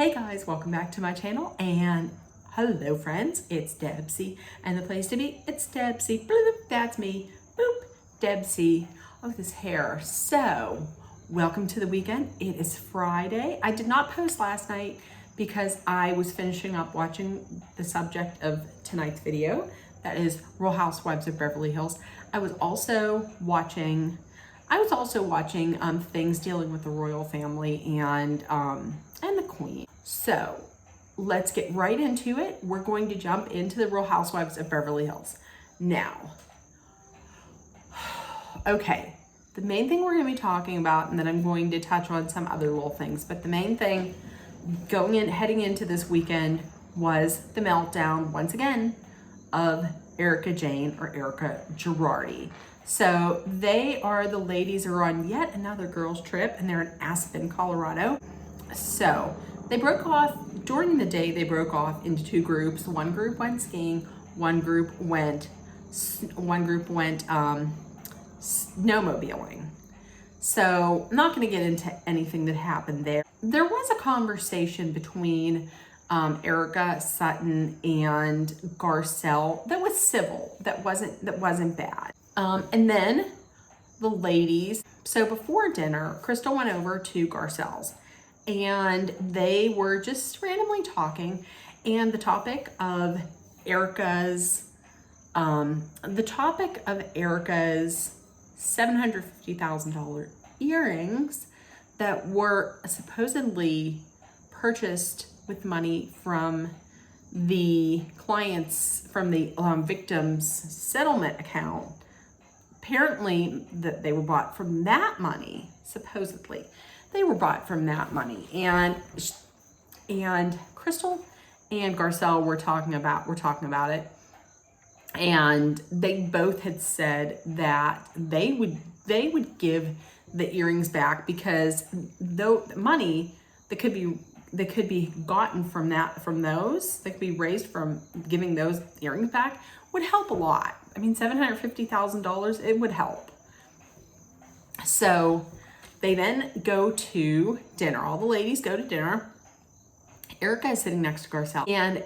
Hey guys, welcome back to my channel, and hello friends, it's Debsy, and the place to be, it's Debsy, bloop, that's me, boop, Debsy, oh this hair. So, welcome to the weekend. It is Friday. I did not post last night because I was finishing up watching the subject of tonight's video, that is Real Housewives of Beverly Hills. I was also watching things dealing with the royal family and the queen. So let's get right into it. We're going to jump into the Real Housewives of Beverly Hills. Now, okay, the main thing we're going to be talking about, and then I'm going to touch on some other little things, but the main thing heading into this weekend was the meltdown, once again, of Erica Jane or Erica Girardi. So the ladies are on yet another girls trip, and they're in Aspen, Colorado. So they broke off, during the day they broke off into two groups. One group went skiing, one group went snowmobiling. So I'm not gonna get into anything that happened there. There was a conversation between Erica, Sutton, and Garcelle that was civil, that wasn't bad. And then the ladies, so before dinner, Crystal went over to Garcelle's and they were just randomly talking, and the topic of Erica's $750,000 earrings that were supposedly purchased with money from the clients, from the victim's settlement account. Apparently that they were bought from that money, supposedly. They were bought from that money. And Crystal and Garcelle were talking about it. And they both had said that they would give the earrings back, because the money that could be gotten from those that could be raised from giving those earrings back would help a lot. I mean, $750,000, it would help. So they then go to dinner. All the ladies go to dinner. Erica is sitting next to Garcelle, and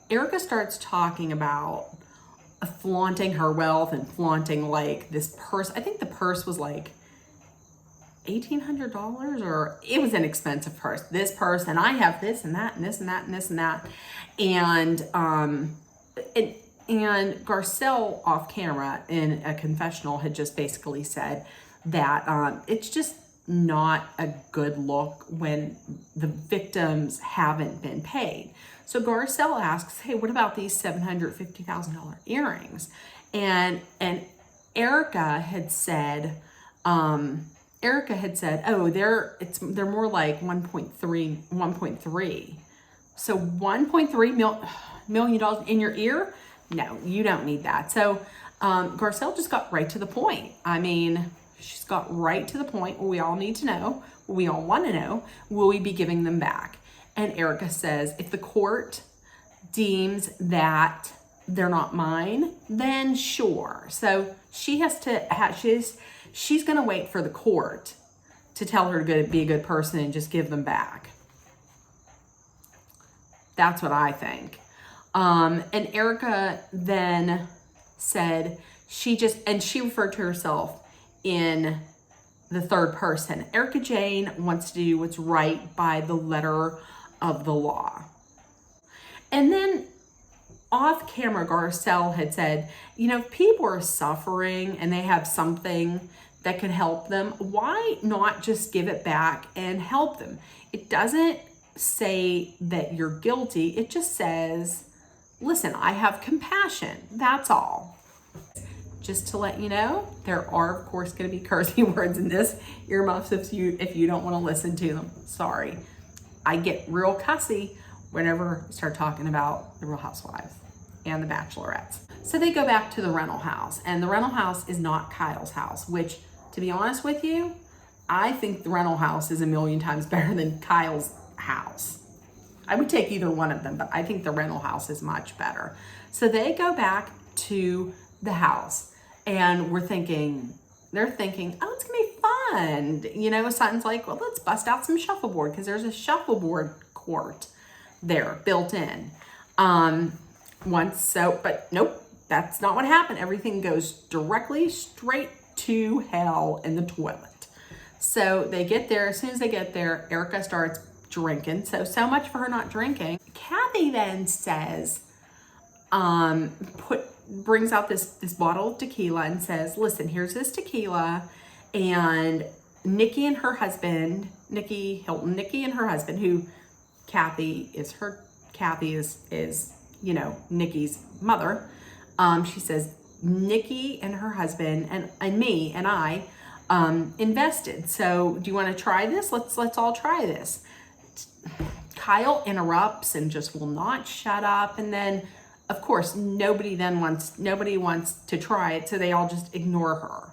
Erica starts talking about flaunting her wealth and flaunting like this purse. I think the purse was like $1,800, or it was an expensive purse. This purse, and I have this and that and this and that and this and that. And Garcelle off camera in a confessional had just basically said that it's just not a good look when the victims haven't been paid. So Garcelle asks, hey, what about these $750,000 earrings? And Erica had said, oh, they're more like 1.3. So $1.3 million in your ear? No, you don't need that. So Garcelle just got right to the point. I mean, she's got right to the point. We all need to know, we all want to know, will we be giving them back? And Erica says, if the court deems that they're not mine, then sure. So she has to she's going to wait for the court to tell her to be a good person and just give them back. That's what I think. And Erica then said she referred to herself in the third person. Erica Jane wants to do what's right by the letter of the law. And then off camera, Garcelle had said, if people are suffering and they have something that could help them, why not just give it back and help them? It doesn't say that you're guilty. It just says, listen, I have compassion. That's all. Just to let you know, there are, of course, going to be cursing words in this. Earmuffs if you don't want to listen to them. Sorry. I get real cussy whenever I start talking about the Real Housewives and the Bachelorettes. So they go back to the rental house, and the rental house is not Kyle's house, which, to be honest with you, I think the rental house is a million times better than Kyle's house. I would take either one of them, but I think the rental house is much better. So they go back to the house, and they're thinking, oh, it's gonna be fun. Sutton's like, well, let's bust out some shuffleboard, because there's a shuffleboard court there built in. But nope, that's not what happened. Everything goes directly straight to hell in the toilet. So they get there. As soon as they get there, Erica starts drinking. So much for her not drinking. Kathy then says, brings out this bottle of tequila and says, listen, here's this tequila, and Nikki and her husband, Nikki Hilton, Nikki and her husband, who Kathy is, Nikki's mother. She says, Nikki and her husband and me and I invested. So do you want to try this? Let's all try this. Kyle interrupts and just will not shut up. And then, of course, nobody wants to try it. So they all just ignore her.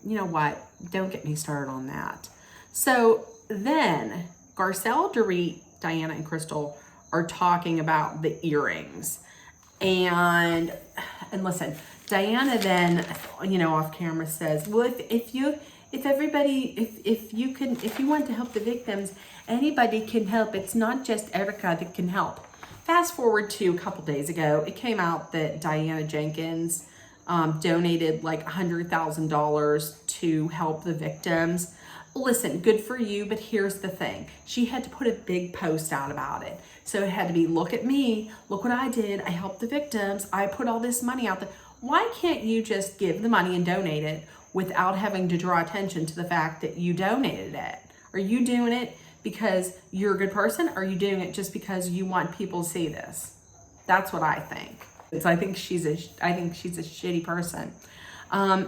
You know what? Don't get me started on that. So then Garcelle, Dorit, Diana, and Crystal are talking about the earrings. And listen, Diana then, off camera says, well, if you want to help the victims, anybody can help. It's not just Erica that can help. Fast forward to a couple days ago, it came out that Diana Jenkins donated like $100,000 to help the victims. Listen, good for you, but here's the thing. She had to put a big post out about it. So it had to be, look at me, look what I did. I helped the victims. I put all this money out there. Why can't you just give the money and donate it without having to draw attention to the fact that you donated it? Are you doing it because you're a good person? Or are you doing it just because you want people to see this? That's what I think. I think she's a shitty person.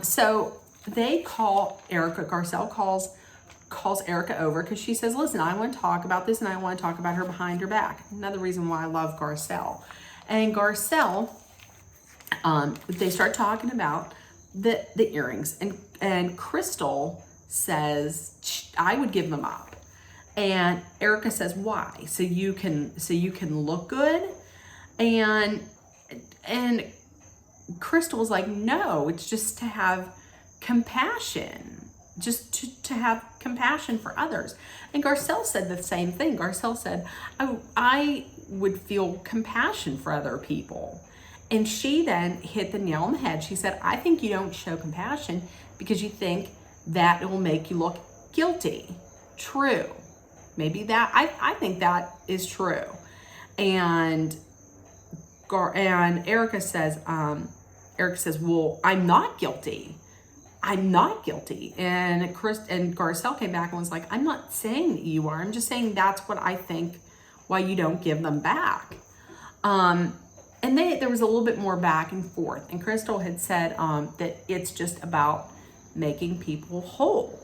So they call Erica. Garcelle calls Erica over because she says, listen, I want to talk about this and I want to talk about her behind her back. Another reason why I love Garcelle. And Garcelle, they start talking about the earrings, and Crystal says, I would give them up. And Erica says, why? So you can look good? And Crystal's like, no, it's just to have compassion, just to have compassion for others. And Garcelle said the same thing. Garcelle said, I would feel compassion for other people. And she then hit the nail on the head. She said, I think you don't show compassion because you think that it will make you look guilty. True. Maybe that, I think that is true. And Erica says, well, I'm not guilty. I'm not guilty. And Garcelle came back and was like, I'm not saying that you are. I'm just saying that's what I think why you don't give them back. And there was a little bit more back and forth. And Crystal had said that it's just about making people whole.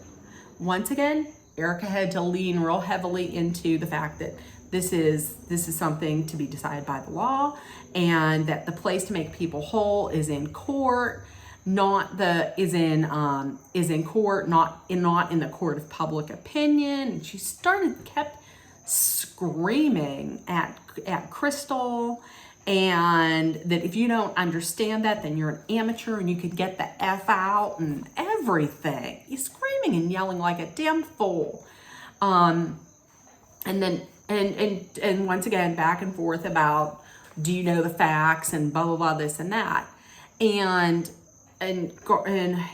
Once again, Erica had to lean real heavily into the fact that this is something to be decided by the law, and that the place to make people whole is in court, not in the court of public opinion. And she kept screaming at Crystal, and that if you don't understand that, then you're an amateur and you could get the F out and everything. He's screaming and yelling like a damn fool. And once again, back and forth about, do you know the facts and blah, blah, blah, this and that. And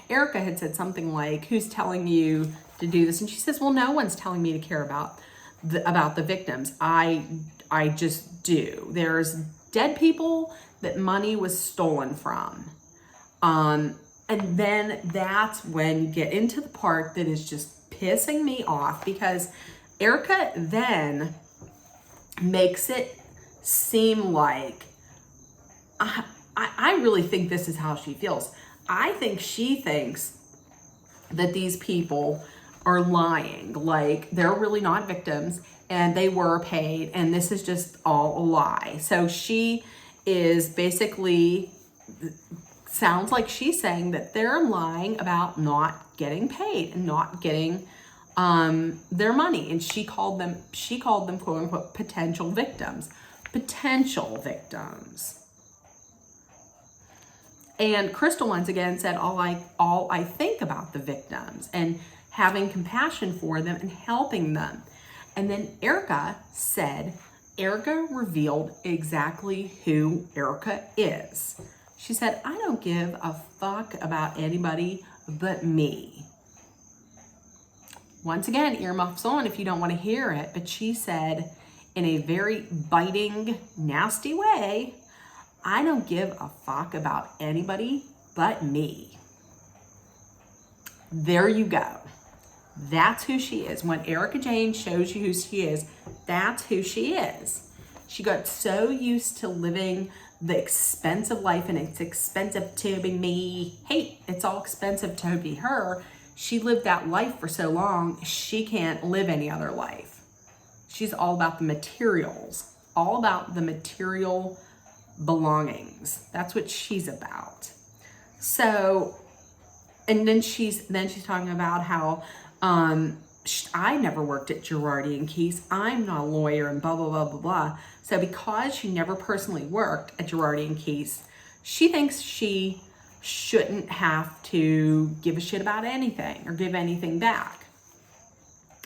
Erica had said something like, who's telling you to do this? And she says, well, no one's telling me to care about the victims. I just do. There's dead people that money was stolen from. And then that's when you get into the part that is just pissing me off, because Erica then makes it seem like, I really think this is how she feels. I think she thinks that these people are lying, like they're really not victims and they were paid and this is just all a lie. So she is basically, sounds like she's saying that they're lying about not getting paid and not getting their money. And she called them quote unquote potential victims. And Crystal once again said, all I think about the victims and having compassion for them and helping them. And then Erica revealed exactly who Erica is. She said, I don't give a fuck about anybody but me. Once again, earmuffs on if you don't want to hear it, but she said in a very biting, nasty way, I don't give a fuck about anybody but me. There you go. That's who she is. When Erica Jane shows you who she is, that's who she is. She got so used to living the expensive life, and it's expensive to be me. Hey, it's all expensive to be her. She lived that life for so long, she can't live any other life. She's all about the materials, all about the material belongings. That's what she's about. So, and then she's talking about how I never worked at Girardi and Keese. I'm not a lawyer and blah, blah, blah, blah, blah. So because she never personally worked at Girardi and Keese, she thinks she shouldn't have to give a shit about anything or give anything back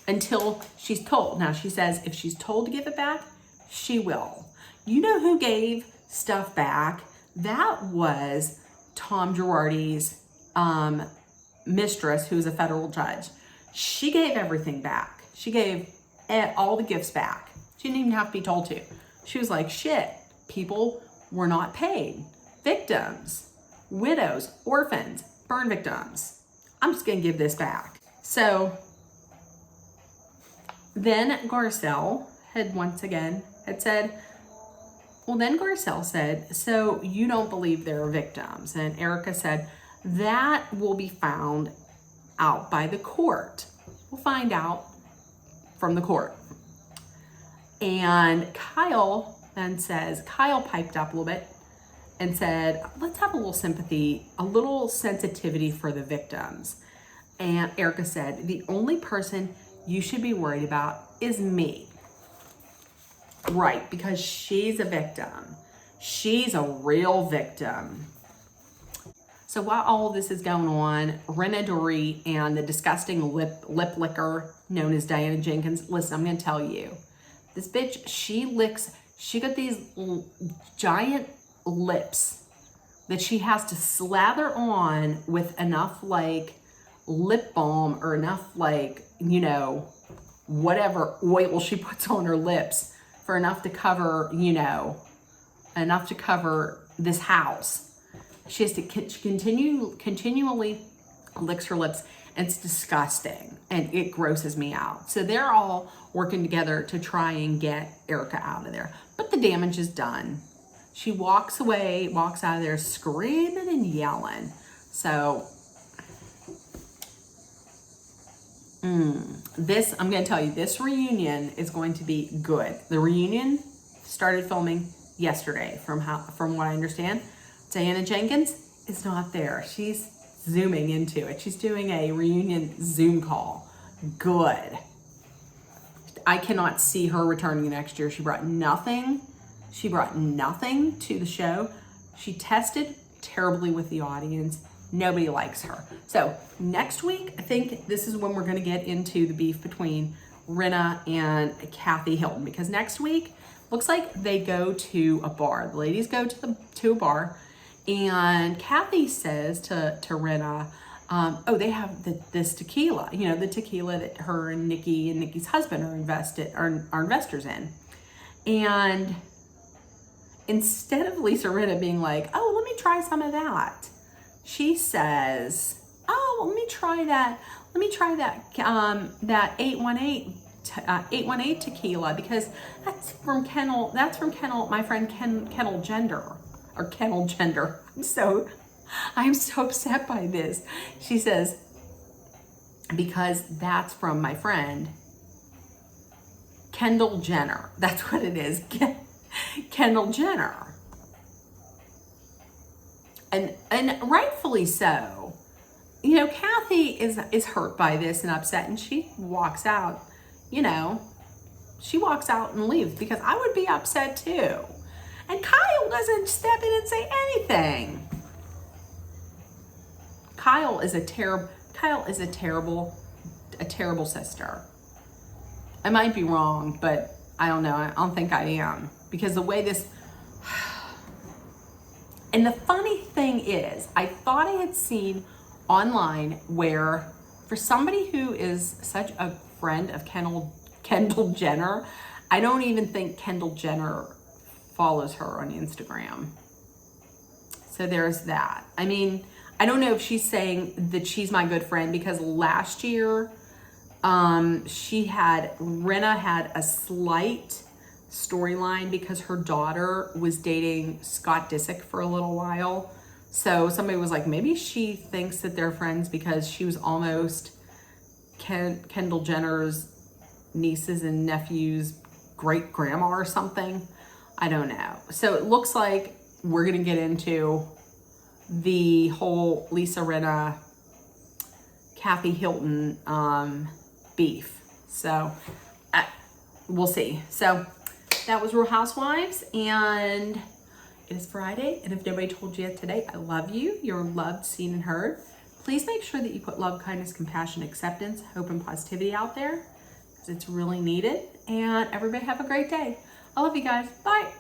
until she's told. Now she says if she's told to give it back, she will. You know who gave stuff back? That was Tom Girardi's mistress, who is a federal judge. She gave everything back. She gave all the gifts back. She didn't even have to be told to. She was like, shit, people were not paid. Victims, widows, orphans, burn victims. I'm just gonna give this back. So then Garcelle had once again said, well, then Garcelle said, so you don't believe there are victims? And Erica said, that will be found out by the court. We'll find out from the court. And Kyle then says, Kyle piped up a little bit and said, let's have a little sympathy, a little sensitivity for the victims. And Erica said, the only person you should be worried about is me. Right, because she's a victim. She's a real victim. So while all of this is going on, Rinna Dory and the disgusting lip licker known as Diana Jenkins, listen, I'm going to tell you, this bitch, she got these giant lips that she has to slather on with enough like lip balm or enough like, you know, whatever oil she puts on her lips for enough to cover, you know, enough to cover this house. She has to continually licks her lips, and it's disgusting and it grosses me out. So they're all working together to try and get Erica out of there. But the damage is done. She walks away, walks out of there screaming and yelling. So this, I'm going to tell you, this reunion is going to be good. The reunion started filming yesterday from what I understand. Diana Jenkins is not there. She's zooming into it. She's doing a reunion Zoom call. Good. I cannot see her returning next year. She brought nothing. She brought nothing to the show. She tested terribly with the audience. Nobody likes her. So next week, I think this is when we're going to get into the beef between Rinna and Kathy Hilton, because next week looks like they go to a bar. The ladies go to a bar. And Kathy says to Rinna, oh, they have this tequila, you know, the tequila that her and Nikki's husband are investors in. And instead of Lisa Rinna being like, oh, let me try some of that, she says, oh, well, let me try that 818 tequila, because that's from my friend Kendall Gender. I'm so upset by this. She says, because that's from my friend Kendall Jenner. That's what it is. Kendall Jenner. And rightfully so. You know, Kathy is hurt by this and upset, and she walks out, you know, she walks out and leaves, because I would be upset too. And Kyle doesn't step in and say anything. Kyle is a terrible sister. I might be wrong, but I don't know. I don't think I am, because the way this, and the funny thing is, I thought I had seen online where for somebody who is such a friend of Kendall Jenner, I don't even think Kendall Jenner follows her on Instagram. So there's that. I mean, I don't know if she's saying that she's my good friend, because last year, Rinna had a slight storyline because her daughter was dating Scott Disick for a little while. So somebody was like, maybe she thinks that they're friends because she was almost Kendall Jenner's nieces and nephews' great grandma or something. I don't know. So it looks like we're gonna get into the whole Lisa Rinna, Kathy Hilton beef. So we'll see. So that was Real Housewives, and it is Friday. And if nobody told you yet today, I love you. You're loved, seen, and heard. Please make sure that you put love, kindness, compassion, acceptance, hope, and positivity out there, because it's really needed. And everybody have a great day. I love you guys. Bye.